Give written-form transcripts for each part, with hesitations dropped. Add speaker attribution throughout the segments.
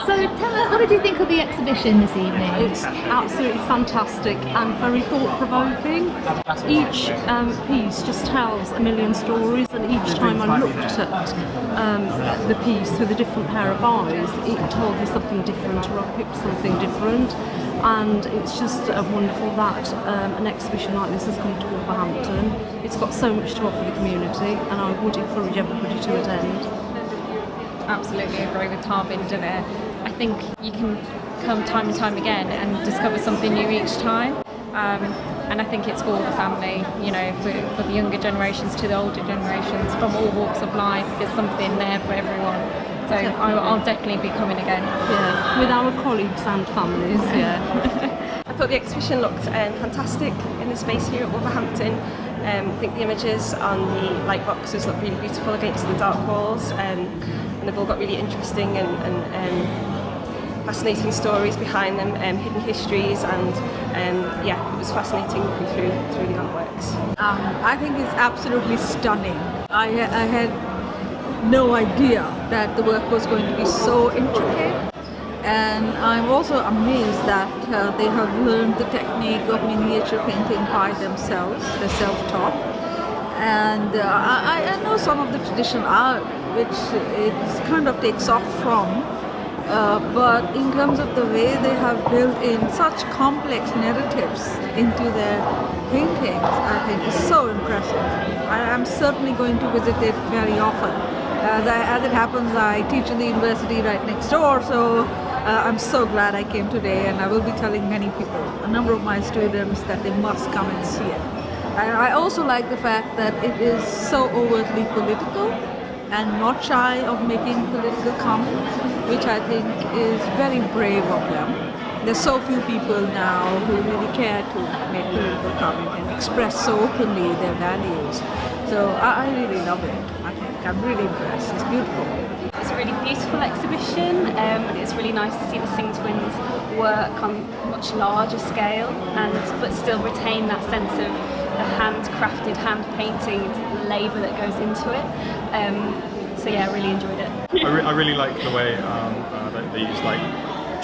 Speaker 1: So tell us, what did you think of the exhibition this evening?
Speaker 2: It's absolutely fantastic and very thought-provoking. Each piece just tells a million stories, and each time I looked at the piece with a different pair of eyes, it told me something different, or I picked something different. And it's just wonderful that an exhibition like this has come to Wolverhampton. It's got so much to offer the community, and I would encourage everybody to attend.
Speaker 3: Absolutely agree with Harbinder. I think you can come time and time again and discover something new each time. And I think it's for the family, you know, for the younger generations to the older generations, from all walks of life. There's something there for everyone. So I'll definitely be coming again.
Speaker 2: Yeah, with our colleagues and families, yeah.
Speaker 4: I thought the exhibition looked fantastic in the space here at Wolverhampton. I think the images on the light boxes look really beautiful against the dark walls, and they've all got really interesting and fascinating stories behind them, hidden histories, and yeah, it was fascinating looking through the artworks.
Speaker 5: I think it's absolutely stunning. I had no idea that the work was going to be so intricate, and I'm also amazed that they have learned the technique of miniature painting by themselves. They're self-taught, and I know some of the traditional art which it kind of takes off from, but in terms of the way they have built in such complex narratives into their paintings, I think is so impressive. I'm certainly going to visit it very often. As it happens, I teach in the university right next door, so I'm so glad I came today, and I will be telling many people, a number of my students, that they must come and see it. I also like the fact that it is so overtly political and not shy of making political comments, which I think is very brave of them. There's so few people now who really care to make political comment and express so openly their values. So I really love it. I'm really impressed. It's beautiful.
Speaker 6: It's a really beautiful exhibition. It's really nice to see the Singh Twins work on much larger scale, but still retain that sense of the handcrafted, hand-painted labour that goes into it. So yeah, I really enjoyed it.
Speaker 7: I really like the way that they use like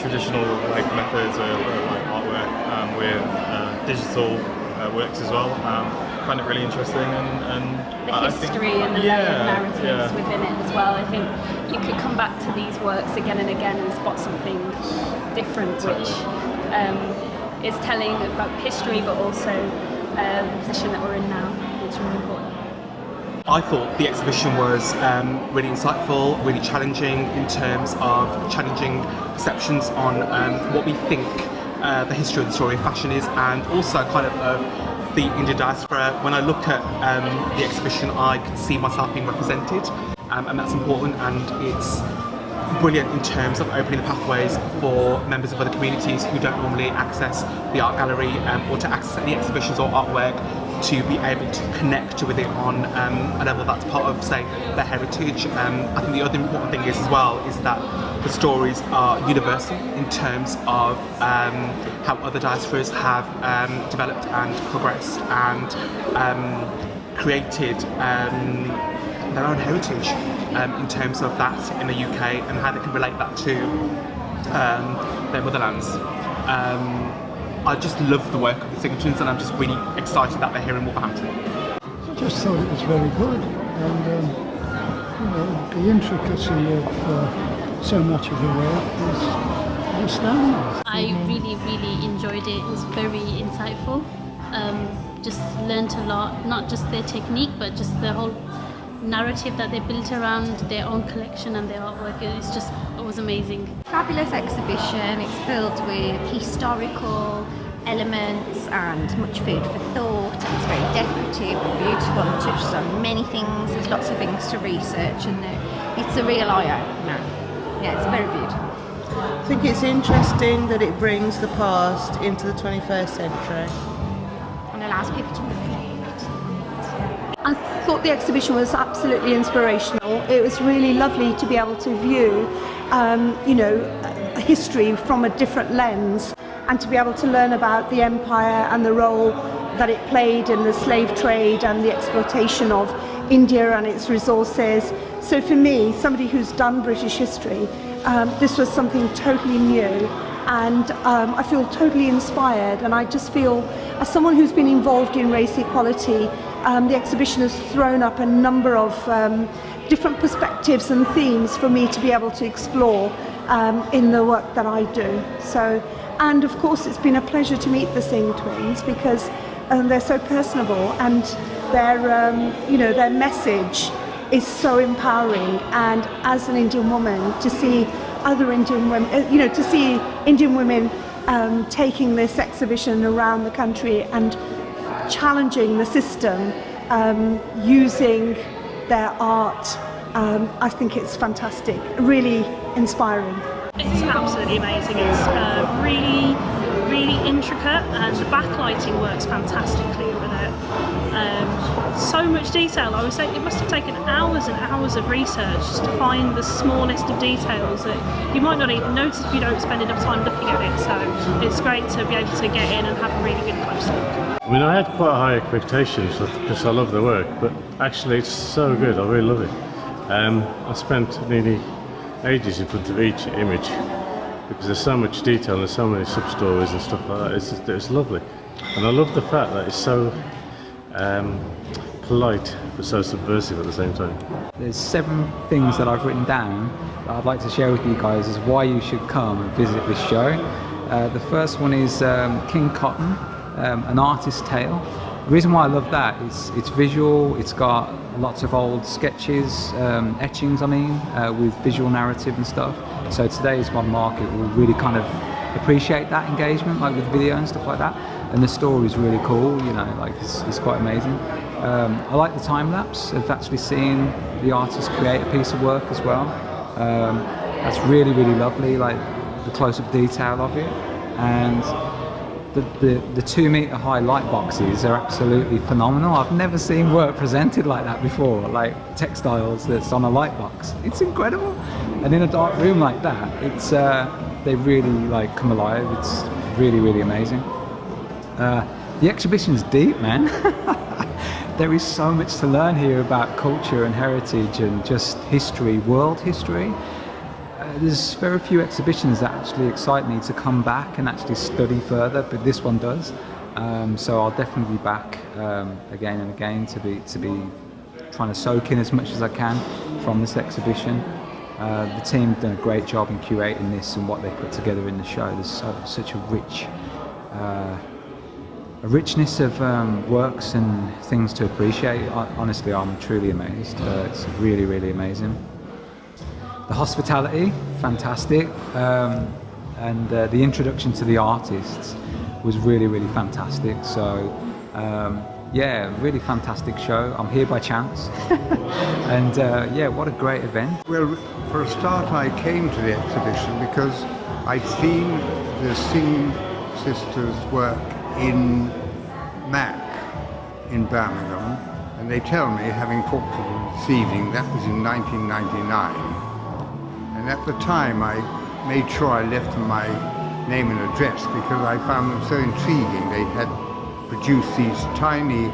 Speaker 7: traditional methods of artwork with digital works as well. I find it really interesting, and
Speaker 6: the history and the layered narratives within it as well. I think you could come back to these works again and again and spot something different, which is telling about history, but also the position that we're in now. It's really important.
Speaker 8: I thought the exhibition was really insightful, really challenging in terms of challenging perceptions on what we think the history of the story of fashion is, and also kind of the Indian diaspora. When I look at the exhibition, I can see myself being represented, and that's important, and it's brilliant in terms of opening the pathways for members of other communities who don't normally access the art gallery or to access any exhibitions or artwork, to be able to connect with it on a level that's part of, say, their heritage. I think the other important thing is as well is that the stories are universal in terms of how other diasporas have developed and progressed and created their own heritage in terms of that in the UK, and how they can relate that to their motherlands. I just love the work of the Singh Twins, and I'm just really excited that they're here in Wolverhampton.
Speaker 9: I just thought it was very good, and you know, the intricacy of so much of the work is astounding.
Speaker 10: I really enjoyed it. It was very insightful. Just learnt a lot, not just their technique, but just the whole narrative that they built around their own collection and their artwork. It was amazing.
Speaker 1: Fabulous exhibition. It's filled with historical elements and much food for thought. It's very decorative and beautiful and touches on many things. There's lots of things to research, and it's a real eye-opener. Yeah, it's very beautiful.
Speaker 11: I think it's interesting that it brings the past into the 21st century
Speaker 1: and allows people to reflect.
Speaker 12: I thought the exhibition was absolutely inspirational. It was really lovely to be able to view, history from a different lens, and to be able to learn about the empire and the role that it played in the slave trade and the exploitation of India and its resources. So for me, somebody who's done British history, this was something totally new, and I feel totally inspired, and I just feel, as someone who's been involved in race equality, the exhibition has thrown up a number of different perspectives and themes for me to be able to explore in the work that I do. So, and of course it's been a pleasure to meet the Singh Twins, because they're so personable, and their message is so empowering. And as an Indian woman, to see other Indian women, to see Indian women taking this exhibition around the country and challenging the system, using their art, I think it's fantastic, really inspiring.
Speaker 13: It's absolutely amazing. It's really, really intricate, and the backlighting works fantastically with it. So much detail. I would say it must have taken hours and hours of research to find the smallest of details that you might not even notice if you don't spend enough time looking at it. So it's great to be able to get in and have a really good close look.
Speaker 14: I mean, I had quite high expectations because I love the work, but actually it's so good. I really love it. I spent nearly ages in front of each image because there's so much detail and there's so many sub-stories and stuff like that. It's lovely. And I love the fact that it's so polite but so subversive at the same time.
Speaker 15: There's 7 things that I've written down that I'd like to share with you guys as why you should come and visit this show. The first one is King Cotton, an artist's tale. The reason why I love that is it's visual, it's got lots of old sketches, etchings with visual narrative and stuff. So today's modern market will really kind of appreciate that engagement, like with video and stuff like that. And the story is really cool, it's quite amazing. I like the time lapse of actually seeing the artist create a piece of work as well. That's really, really lovely, like the close-up detail of it. And the 2 meter high light boxes are absolutely phenomenal. I've never seen work presented like that before, like textiles that's on a light box. It's incredible. And in a dark room like that, it's they really come alive. It's really, really amazing. The exhibition's deep, man. There is so much to learn here about culture and heritage and just history, world history. There's very few exhibitions that actually excite me to come back and actually study further, but this one does. So I'll definitely be back again and again to be trying to soak in as much as I can from this exhibition. The team have done a great job in curating this and what they put together in the show. There's such a richness of works and things to appreciate. Honestly, I'm truly amazed. It's really, really amazing. The hospitality, fantastic, and the introduction to the artists was really, really fantastic. So, yeah, really fantastic show. I'm here by chance, and yeah, what a great event.
Speaker 16: Well, for a start, I came to the exhibition because I'd seen the Singh sisters' work in MAC in Birmingham, and they tell me, having talked to them this evening, that was in 1999. And at the time, I made sure I left them my name and address because I found them so intriguing. They had produced these tiny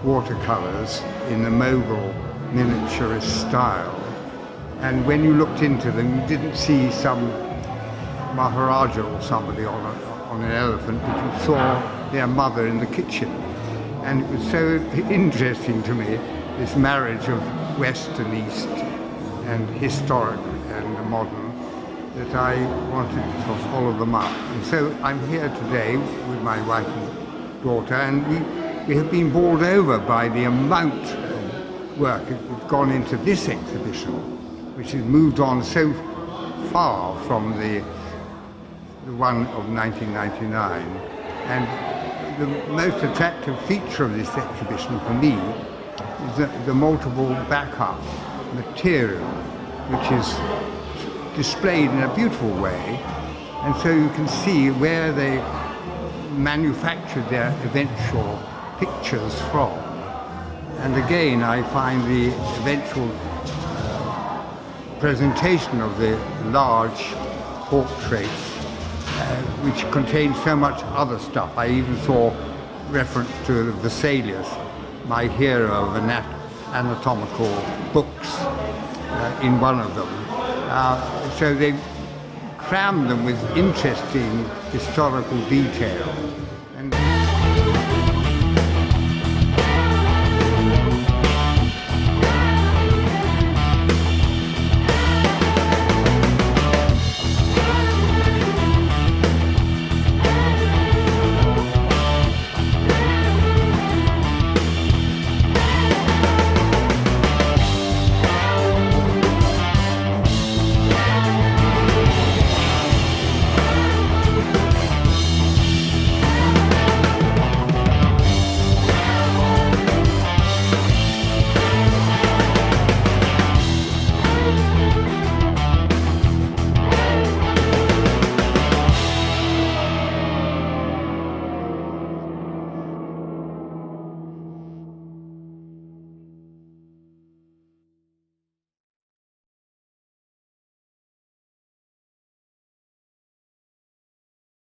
Speaker 16: watercolors in the Mughal miniaturist style. And when you looked into them, you didn't see some Maharaja or somebody on an elephant, but you saw their mother in the kitchen. And it was so interesting to me, this marriage of West and East and historic and modern, that I wanted to follow them up. And so I'm here today with my wife and daughter, and we have been bowled over by the amount of work that's gone into this exhibition, which has moved on so far from the one of 1999. And the most attractive feature of this exhibition for me is the multiple backup material, which is displayed in a beautiful way, and so you can see where they manufactured their eventual pictures from. And again, I find the eventual presentation of the large portraits, which contain so much other stuff. I even saw reference to Vesalius, my hero of anatomical books, in one of them. So they cram them with interesting historical detail.